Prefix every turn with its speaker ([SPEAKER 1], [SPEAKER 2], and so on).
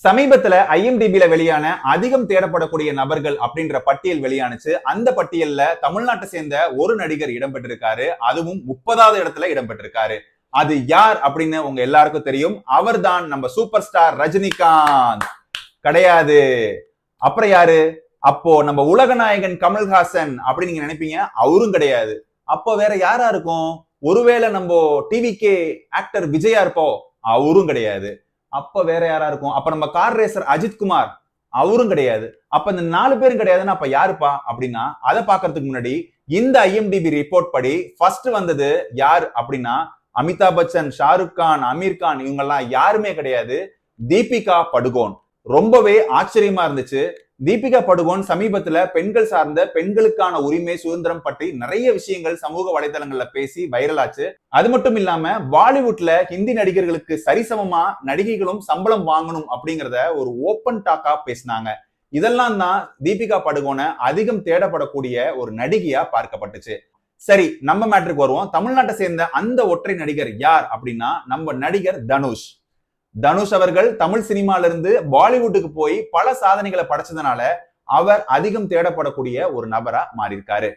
[SPEAKER 1] சமீபத்துல ஐஎம்டிபில வெளியான அதிகம் தேடப்படக்கூடிய நபர்கள் அப்படின்ற பட்டியல் வெளியானுச்சு. அந்த பட்டியல்ல தமிழ்நாட்டை சேர்ந்த ஒரு நடிகர் இடம்பெற்றிருக்காரு. அதுவும் 30வது இடத்துல இடம்பெற்றிருக்காரு. அது யார் அப்படின்னு உங்க எல்லாருக்கும் தெரியும். அவர்தான் நம்ம சூப்பர் ஸ்டார் ரஜினிகாந்த். கிடையாது. அப்புறம் யாரு? அப்போ நம்ம உலக நாயகன் கமல்ஹாசன் அப்படின்னு நீங்க நினைப்பீங்க. அவரும் கிடையாது. அப்போ வேற யாரா இருக்கும்? ஒருவேளை நம்ம டிவிகே ஆக்டர் விஜயா இருப்போம். அவரும் கிடையாது. அப்ப வேற யாரா இருக்கும்? அப்ப நம்ம கார் ரேசர் அஜித் குமார், அவரும் கிடையாது. அப்ப இந்த 4 பேரும் கிடையாதுன்னா அப்ப யாருப்பா அப்படின்னா, அதை பாக்குறதுக்கு முன்னாடி இந்த ஐஎம்டிபி ரிப்போர்ட் படி ஃபர்ஸ்ட் வந்தது யார் அப்படின்னா, அமிதாப் பச்சன், ஷாருக் கான், அமீர் கான், இவங்க எல்லாம் யாருமே கிடையாது. தீபிகா படுகோன். ரொம்பவே ஆச்சரியமா இருந்துச்சு. தீபிகா படுகோன் சமீபத்துல பெண்கள் சார்ந்த பெண்களுக்கான உரிமை சுதந்திரம் பற்றி நிறைய விஷயங்கள் சமூக வலைதளங்கள்ல பேசி வைரல் ஆச்சு. அது மட்டும் இல்லாம பாலிவுட்ல ஹிந்தி நடிகர்களுக்கு சரிசமமா நடிகைகளும் சம்பளம் வாங்கணும் அப்படிங்கறத ஒரு ஓப்பன் டாக்கா பேசினாங்க. இதெல்லாம் தான் தீபிகா படுகோனை அதிகம் தேடப்படக்கூடிய ஒரு நடிகையா பார்க்கப்பட்டுச்சு. சரி, நம்ம மேட்ருக்கு வருவோம். தமிழ்நாட்டை சேர்ந்த அந்த ஒற்றை நடிகர் யார் அப்படின்னா நம்ம நடிகர் தனுஷ். தனுஷ் அவர்கள் தமிழ் சினிமால இருந்து பாலிவுட்டுக்கு போய் பல சாதனைகளை படைச்சதுனால அவர் அதிகம் தேடப்படக்கூடிய ஒரு நபரா மாறியிருக்காரு.